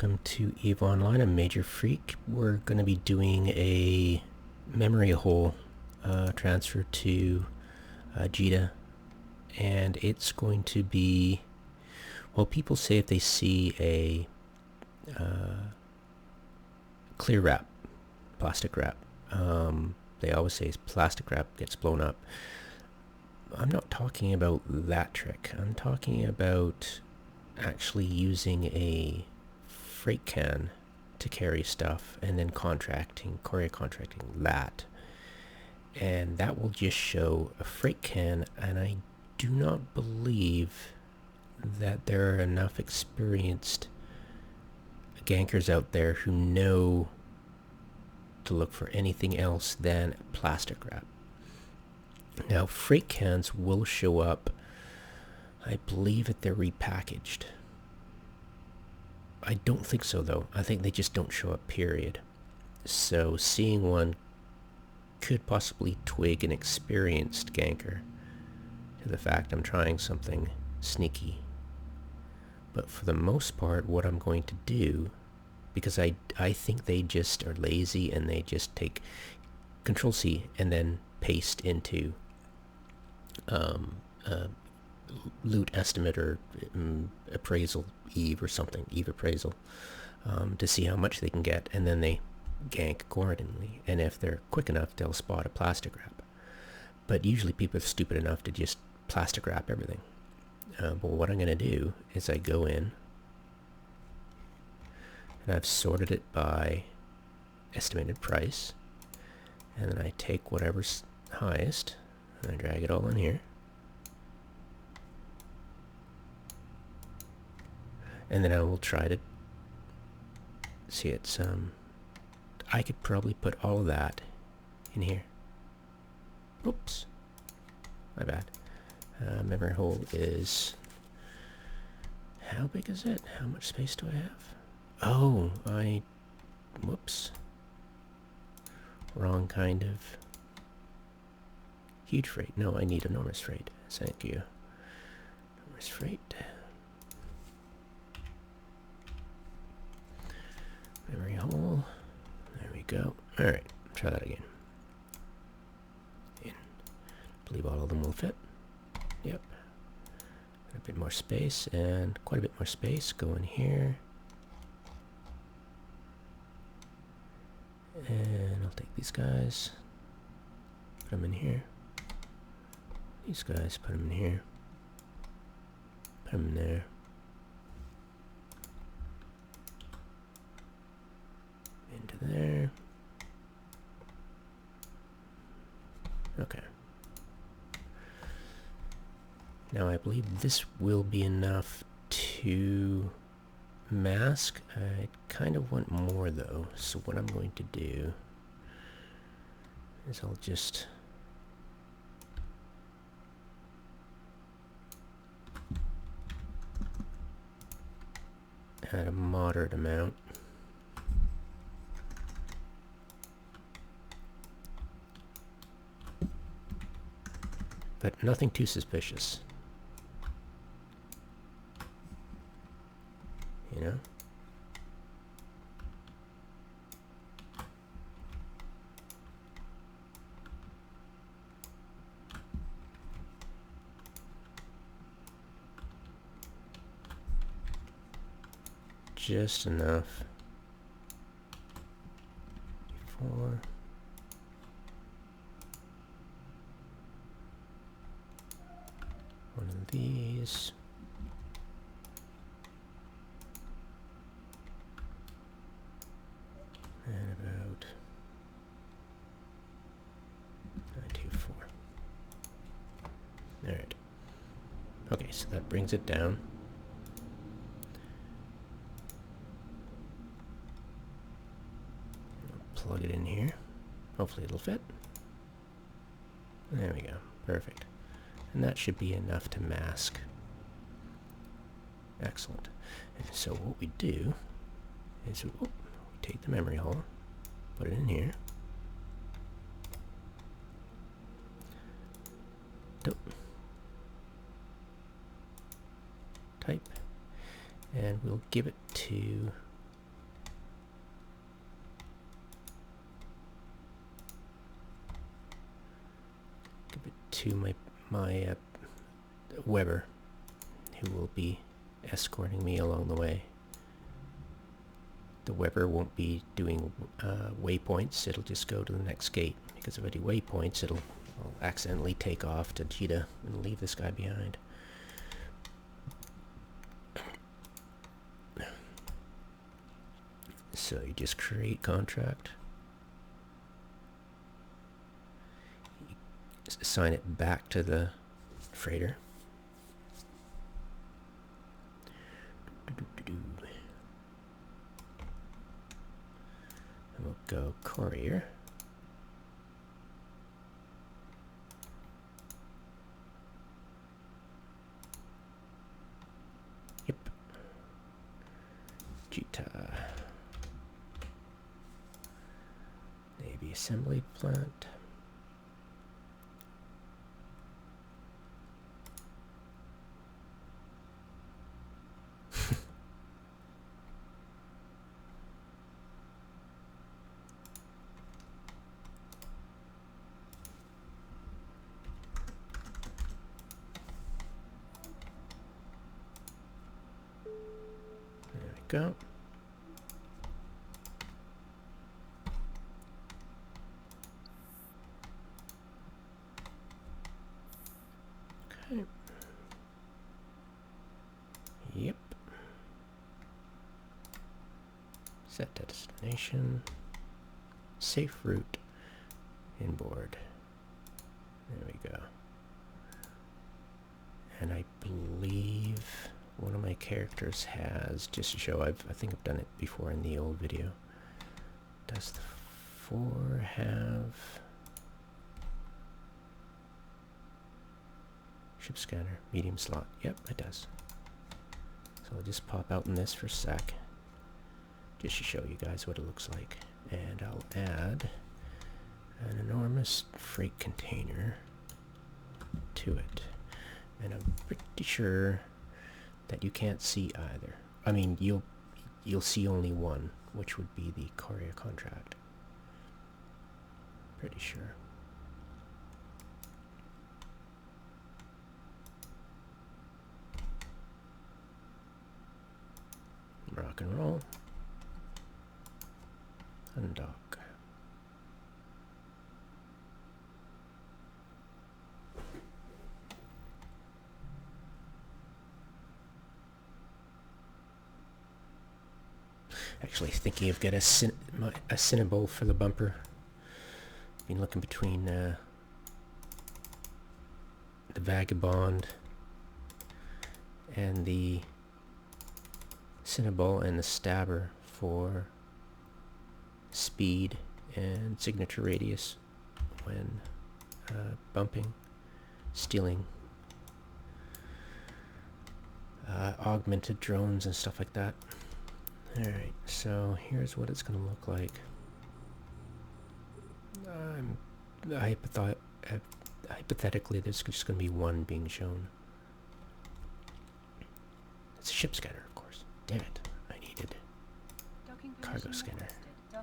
welcome to EVE Online. I'm Major Freak. We're going to be doing a memory hole transfer to jita, and it's going to be, well, people say if they see a clear wrap, plastic wrap, they always say plastic wrap gets blown up. I'm not talking about that trick. I'm talking about actually using a freight can to carry stuff and then courier contracting that. And that will just show a freight can, and I do not believe that there are enough experienced gankers out there who know to look for anything else than plastic wrap. Now, freight cans will show up, I believe that they're repackaged. I don't think so, though. I think they just don't show up, period. So seeing one could possibly twig an experienced ganker to the fact I'm trying something sneaky. But for the most part, what I'm going to do, because I think they just are lazy and they just take Control-C and then paste into loot estimate or appraisal EVE or something, EVE appraisal, to see how much they can get, and then they gank accordingly. And if they're quick enough, they'll spot a plastic wrap. But usually people are stupid enough to just plastic wrap everything. But what I'm going to do is I go in and I've sorted it by estimated price, and then I take whatever's highest and I drag it all in here. And then I will try to see it's, I could probably put all of that in here. Oops. My bad. Memory hole is, how big is it? How much space do I have? Oh, whoops. Wrong kind of huge freight. No, I need enormous freight. Thank you. Enormous freight. Memory hole. There we go. Alright, try that again. I believe all of them will fit. Yep. A bit more space, and quite a bit more space. Go in here. And I'll take these guys. Put them in here. These guys, put them in here. Put them in there. Into there. Okay. Now I believe this will be enough to mask. I kind of want more though, so what I'm going to do is I'll just add a moderate amount. But nothing too suspicious. You know? Just enough. Before. One of these. And about 924. Alright. Okay, so that brings it down. I'll plug it in here. Hopefully it'll fit. There we go. Perfect. And that should be enough to mask. Excellent. And so what we do is we take the memory hole, put it in here. Type. And we'll give it to to my Weber, who will be escorting me along the way. The Weber won't be doing waypoints, it'll just go to the next gate, because if I do waypoints, I'll accidentally take off to Jita and leave this guy behind. So you just create contract, you assign it back to the freighter. And we'll go courier. Yep. Jita. Navy assembly plant. There we go. Okay. Yep. Set destination. Safe route. Inboard. There we go. And I believe one of my characters has, just to show, I think I've done it before in the old video. Does the 4 have ship scanner, medium slot? Yep, it does. So I'll just pop out in this for a sec, just to show you guys what it looks like. And I'll add an enormous freight container to it. And I'm pretty sure that you can't see either. I mean, you'll see only one, which would be the courier contract. Pretty sure. Rock and roll. Undock. Actually thinking of getting a Cinnabol for the bumper. Been looking between the Vagabond and the Cinnabol and the Stabber for speed and signature radius when bumping, stealing, augmented drones and stuff like that. Alright, so here's what it's going to look like. Hypothetically, there's just going to be one being shown. It's a ship scanner, of course. Damn it, I needed cargo scanner.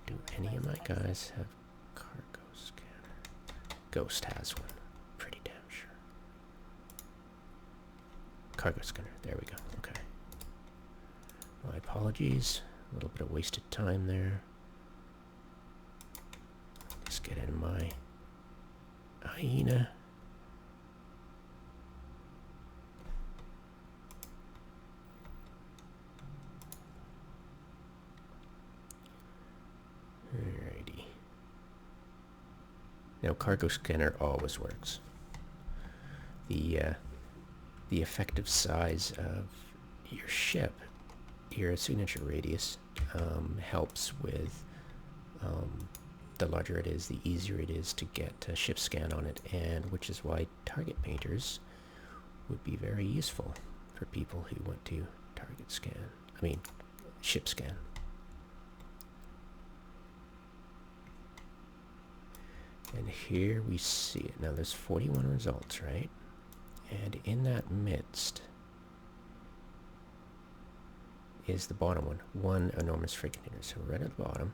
Do any of my guys have cargo scanner? Ghost has one. Pretty damn sure. Cargo scanner, there we go, okay. My apologies, a little bit of wasted time there. Let's get in my hyena. Alrighty. Now cargo scanner always works. The effective size of your ship, your signature radius, helps with the larger it is, the easier it is to get a ship scan on it, and which is why target painters would be very useful for people who want to target scan. I mean, ship scan. And here we see it. Now there's 41 results, right? And in that midst is the bottom one. One enormous freight container. So right at the bottom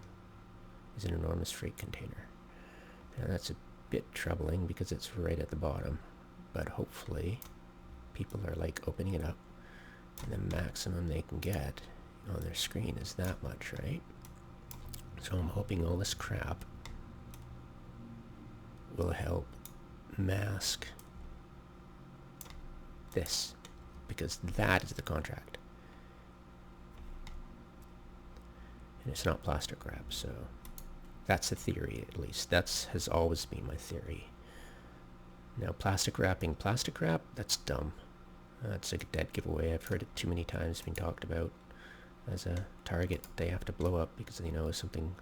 is an enormous freight container. Now that's a bit troubling because it's right at the bottom. but hopefully people are like opening it up, and the maximum they can get on their screen is that much, right? So I'm hoping all this crap will help mask this, because that is the contract. And it's not plastic wrap, so that's the theory, at least. That has always been my theory. Now, plastic wrapping plastic wrap, that's dumb. That's a dead giveaway. I've heard it too many times being talked about as a target they have to blow up because they know something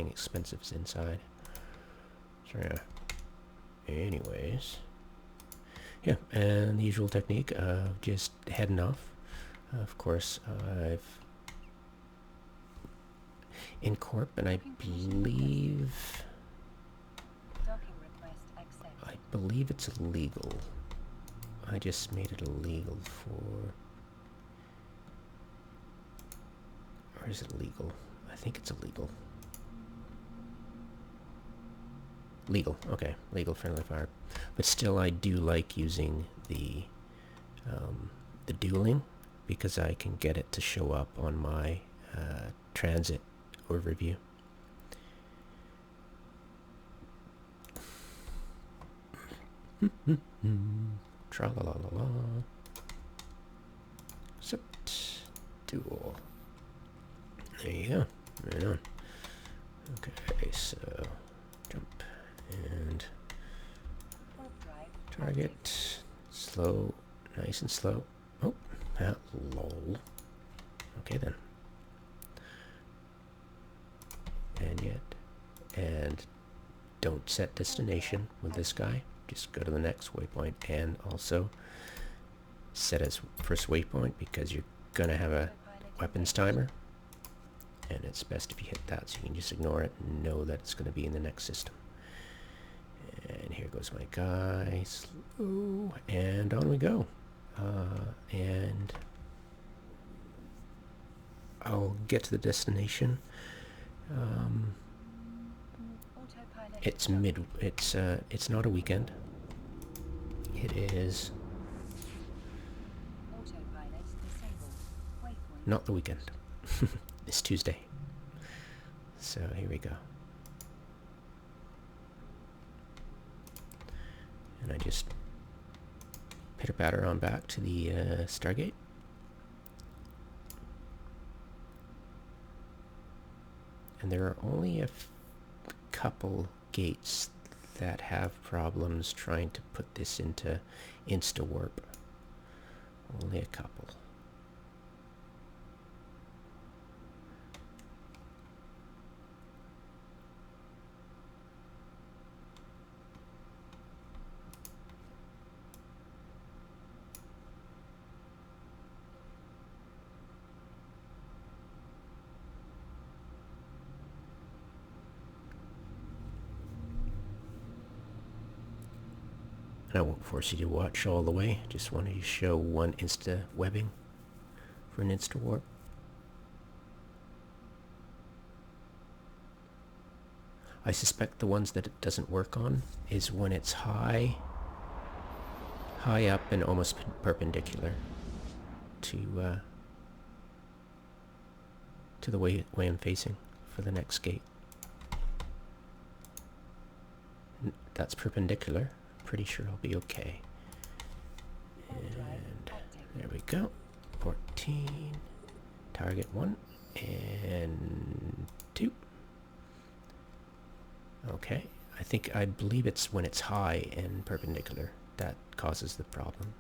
expensive is inside. So yeah. Anyways. Yeah, and the usual technique of just heading off. Of course, I've in corp, and I believe it's illegal. I just made it illegal for, or is it legal? I think it's illegal. Legal, okay, legal friendly fire. But still, I do like using the dueling because I can get it to show up on my transit overview. Tra-la-la-la-la. Except duel. There you go. Right on. Okay, so jump and target. Slow, nice and slow. Oh, lol. Okay then. And yet, and don't set destination with this guy. Just go to the next waypoint, and also set as first waypoint because you're gonna have a weapons timer, and it's best if you hit that so you can just ignore it and know that it's gonna be in the next system. And here goes my guy, slow, and on we go. And I'll get to the destination. It's not a weekend. It is not the weekend. It's Tuesday. So here we go. And I just pitter-patter on back to the Stargate. And there are only a couple gates that have problems trying to put this into insta-warp. Only a couple. I won't force you to watch all the way. Just wanted to show one insta webbing for an insta warp. I suspect the ones that it doesn't work on is when it's high up and almost perpendicular to the way I'm facing for the next gate. That's perpendicular. Pretty sure I'll be okay. And there we go. 14. Target 1 and 2. Okay. I believe it's when it's high and perpendicular that causes the problem.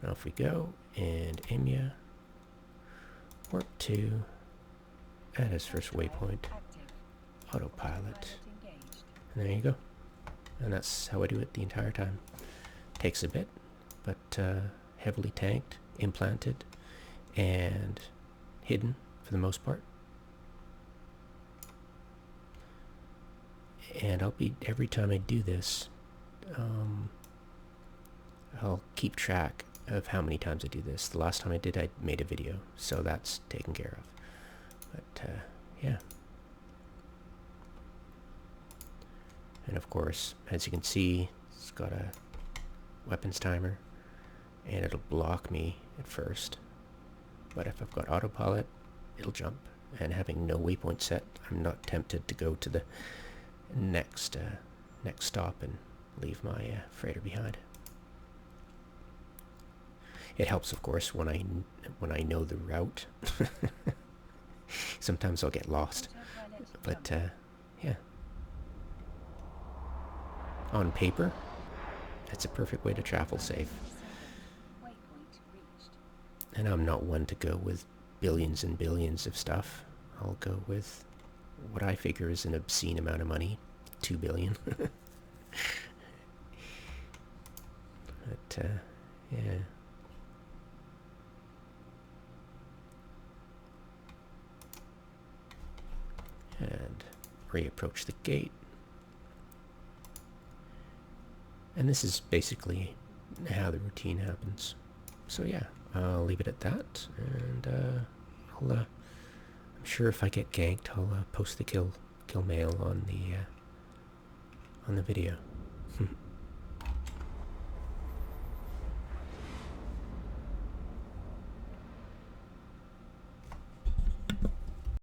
Now if we go and Imya, warp 2, add as first waypoint, autopilot, and there you go. And that's how I do it the entire time. Takes a bit, but heavily tanked, implanted, and hidden for the most part. And every time I do this, I'll keep track of how many times I do this. The last time I did, I made a video, so that's taken care of. But yeah. And of course, as you can see, it's got a weapons timer, and it'll block me at first. But if I've got autopilot, it'll jump. And having no waypoint set, I'm not tempted to go to the next stop and leave my freighter behind. It helps, of course, when I know the route. Sometimes I'll get lost, but yeah. On paper, that's a perfect way to travel safe. And I'm not one to go with billions and billions of stuff. I'll go with what I figure is an obscene amount of money, 2 billion. But yeah. And reapproach the gate. And this is basically how the routine happens. So yeah, I'll leave it at that, and I'm sure if I get ganked, I'll post the kill mail on the video.